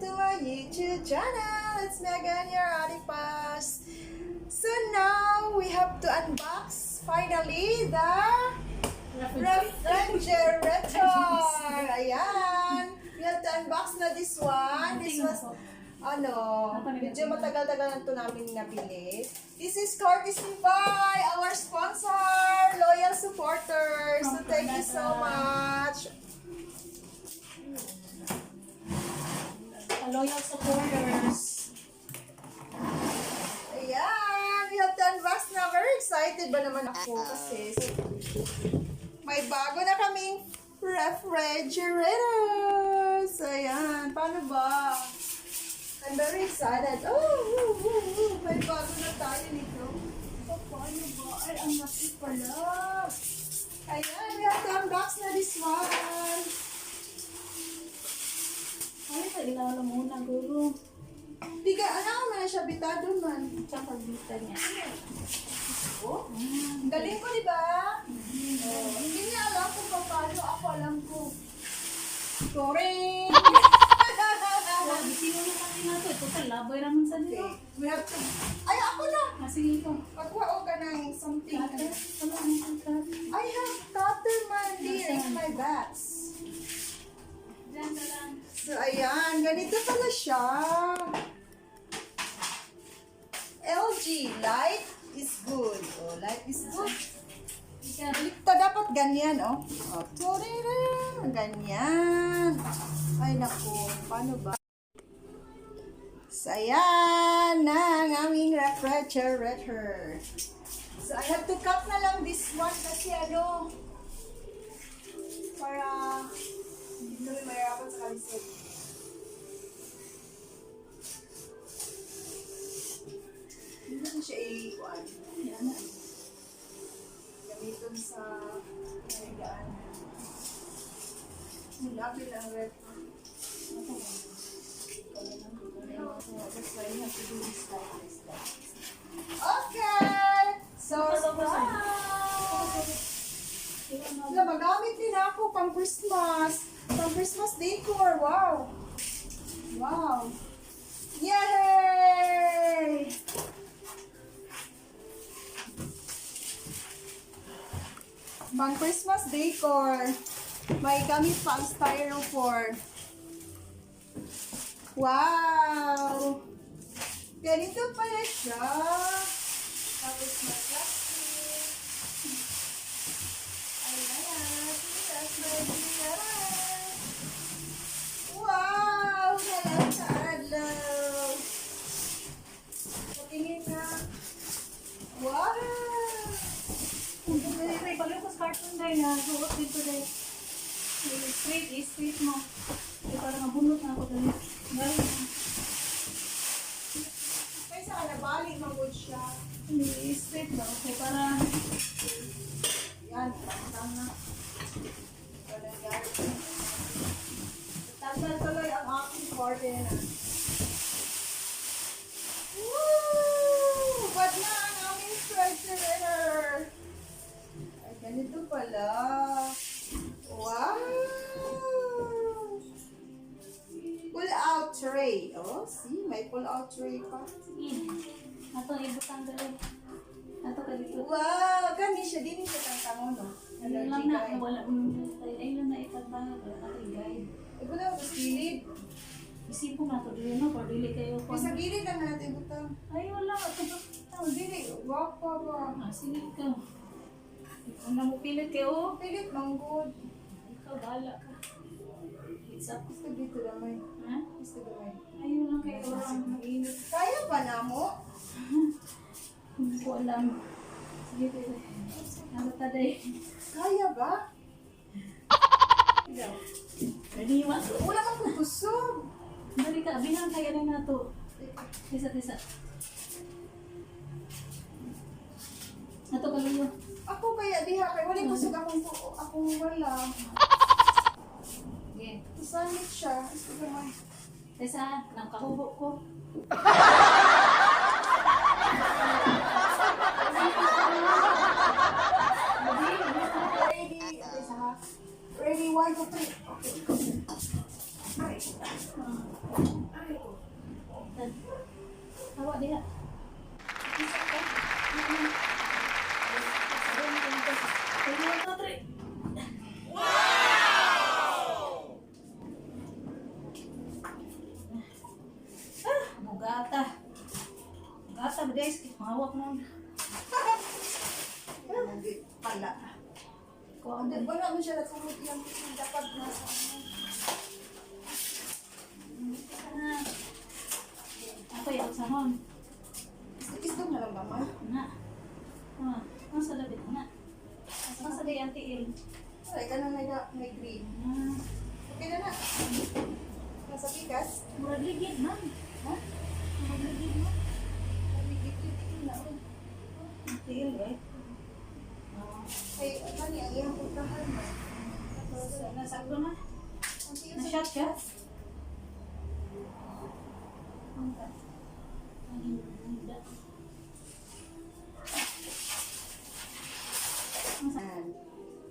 to my YouTube channel. It's Megan, your Adipas. So now we have to unbox finally the refrigerator. Ayan. We have to unbox na this one. This was medyo matagal-tagal na ito namin nabili. This is courtesy by our sponsor, loyal supporters. So thank you so much. Loyal supporters. Ayan, we have to unbox na. Very excited ba naman ako kasi may bago na kaming refrigerator. So ayan, paano ba? I'm very excited. May bago na tayo nito. So paano ba? Ay, ang laki pala. Ayan, we have to unbox na this one. Ay, sa ilaw muna, guru. Tiga, ano man siya, bitado man. Tsaka bita niya. Oh, galing ko, di ba? Hindi niya alam kung paano. Ako alam ko. Sorry! Sino na kami na ito? Ito labay naman sa nila. Okay, we have to... Ay, ako na! Sige ito. Pagwao ka ng something. Cutter? Wala ang cutter. I have cutter man here in my bags. Diyan na lang. So, ayan. Ganito pala siya. LG. Light is good. Oh, light is good. Ito dapat ganyan, oh. Oh, turere. Ganyan. Ay, naku. Paano ba? So, ayan na ang aming refrigerator. So, I have to cut na lang this one kasi ano, para hindi kami mahirapan sa kalisod. Hindi natin siya i-kuan. Yan na. Gamitin sa narigaan. Nilapin ang red. That's why you have to do this like this. Okay! So, magamit din ako pang Christmas. Pang Christmas decor. Wow! Wow! Yay! Pang Christmas decor. May gamit pa ang styrofoam. Wow! Ganito pala siya. Tapos may plastic. Ayan. That's my dear. Wow! Walang kaadlaw. Patingin na. Wow! May palukos carton dahil na suot dito dahil. Straight mo. Ay, parang mabunot na ako dahil. Galing na. Kaysa ka nabalik, mag-good siya. Hindi, straight ba? Okay, para... Yan, tama na. Walang gamit. Tanggal tuloy ang aking curtain. Woo! Ba't na ang aming refrigerator? Ay, ganito pala. Wow! Pull-out tray. Oh, see? May pull-out tray pa. Sige. Ato, ibutang dali. Ato ka dito. Wow! Gani siya. Di niya tangtangon, no? Ayun lang na. Wala. Ayun na ipagbago. Ato i-guide. Ibu na, sa gilid. Isipon na ito dito, no? Para dili kayo. Sa gilid lang natin butang. Ay, wala. Ito ba? Oh, dili. Wapa ba? Sige ikaw. Kung namupilit kayo, Pilit, manggod. ikaw bahala ka. It's up. Gusto dito lamay. Ha? Gusto lamay. Ayun lang kayo. Orang mainit. Kaya ba na mo? Hindi ko alam. Sige, pwede. Ano taday? Kaya ba? Ready, one, two. Wala kang pupusog. Dali ka, bilang kaya na nga to. Tisa. Ato ka luyo. Ako kaya diha kay wala kusog akong wala. Okay. Isanit siya. Gusto lamay. Tisa, nang kahubo ko. Ready, 1, 2, 3. Okay. Ay. Tawa diha. Isa ka. Bugata. Bugata ba guys? Hawak mo. Hindi pala. Hindi, wala mo siya natulog yan. Dapat nasa Ako yung sahon. Gusto na lang, mama. Na. Ang sa labit na. Ang sa gay anti-il. Ay, ka na may green. Okay na na. Nasa pikas. Murag ligid man. Ha? Murag ligid man. Ligit-ligit na. Anti-il right? Ay, mani, ang iyang putahan. Nasakto na. Na-shot ka?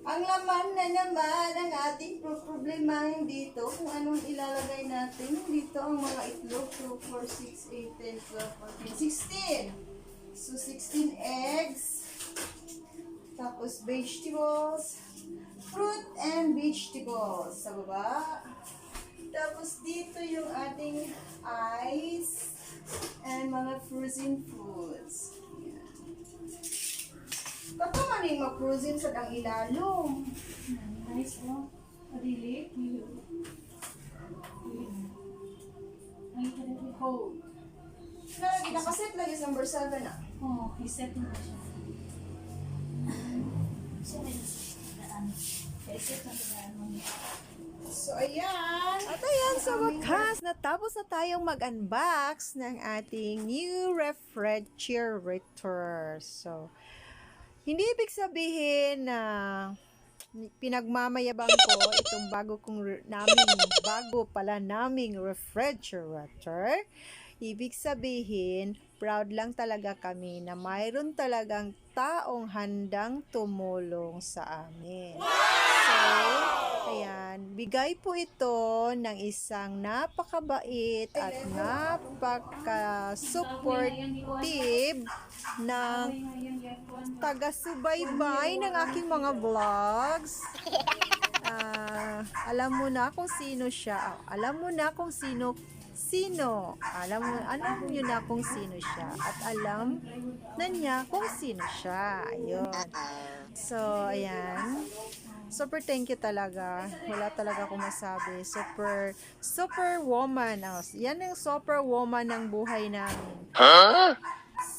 Ang laman na naman ang ating problemahin dito kung anong ilalagay natin. Dito ang mga itlog. 2, 4, 6, 8, 10, 12, 14, 16. So, 16 eggs. Tapos, vegetables. Fruit and vegetables sa baba. Tapos, dito yung ating ice and mga frozen foods. Kato man yung mag-frozen sa dang ilalong. Nice oh. Really? Ay, talaga. Hold. Nalagi, nakaset lagi sa number 7 ah. Oh, iset mo na siya. So, daan. Iset na sa daan mo. So, ayan. At ayan, sa wakas, natapos na tayong mag-unbox ng ating new refrigerator. So, hindi ibig sabihin na pinagmamayabang ko itong bago pala naming refrigerator. Ibig sabihin, proud lang talaga kami na mayroon talagang taong handang tumulong sa amin. So, ayan, bigay po ito ng isang napakabait at napaka-supportive ng taga-subaybay ng aking mga vlogs. Alam mo na kung sino siya. Alam nyo na kung sino siya. At alam na niya kung sino siya. Ayun. So, ayan. Super thank you talaga. Wala talaga akong masabi. Super woman. Yan ang super woman ng buhay namin.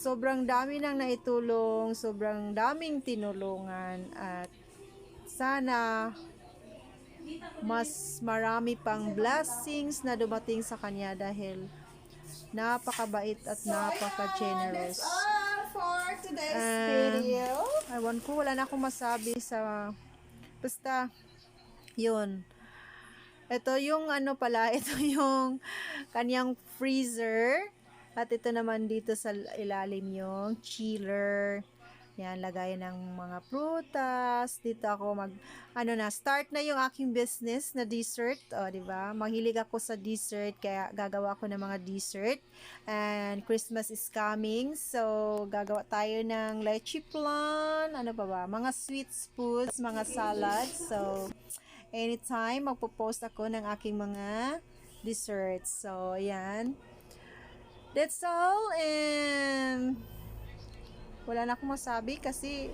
Sobrang dami nang naitulong, sobrang daming tinulungan, at sana mas marami pang blessings na dumating sa kanya dahil napakabait at napaka-generous. That's all for today's video. Ewan ko, wala na akong masabi sa... Basta, yun. Ito yung ito yung kanyang freezer. At ito naman dito sa ilalim yung chiller. Yan, lagay ng mga prutas. Dito ako start na yung aking business na dessert. O, diba? Mahilig ako sa dessert, kaya gagawa ko ng mga dessert. And Christmas is coming. So, gagawa tayo ng leche flan. Ano pa ba? Mga sweet foods, mga salads. So, anytime, magpo-post ako ng aking mga desserts. So, ayan. That's all. And wala na akong masabi kasi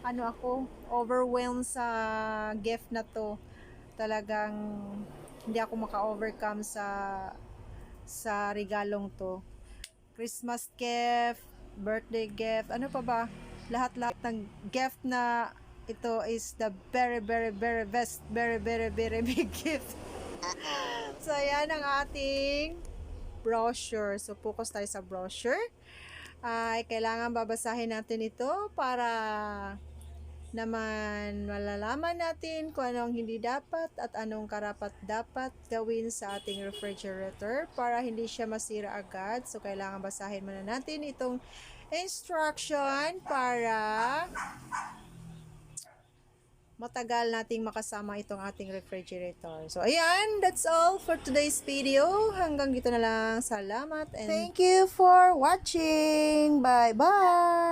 ako, overwhelmed sa gift na to. Talagang hindi ako maka-overcome sa regalong to. Christmas gift, birthday gift, ano pa ba? Lahat-lahat ng gift na ito is the very, very, very best, very, very, very big gift. So, yan ang ating brochure. So, focus tayo sa brochure. Ay kailangan babasahin natin ito para naman malalaman natin kung anong hindi dapat at anong karapat dapat gawin sa ating refrigerator para hindi siya masira agad. So, kailangan basahin muna natin itong instruction para matagal nating makasama itong ating refrigerator. So, ayan, that's all for today's video. Hanggang dito na lang. Salamat and thank you for watching. Bye-bye!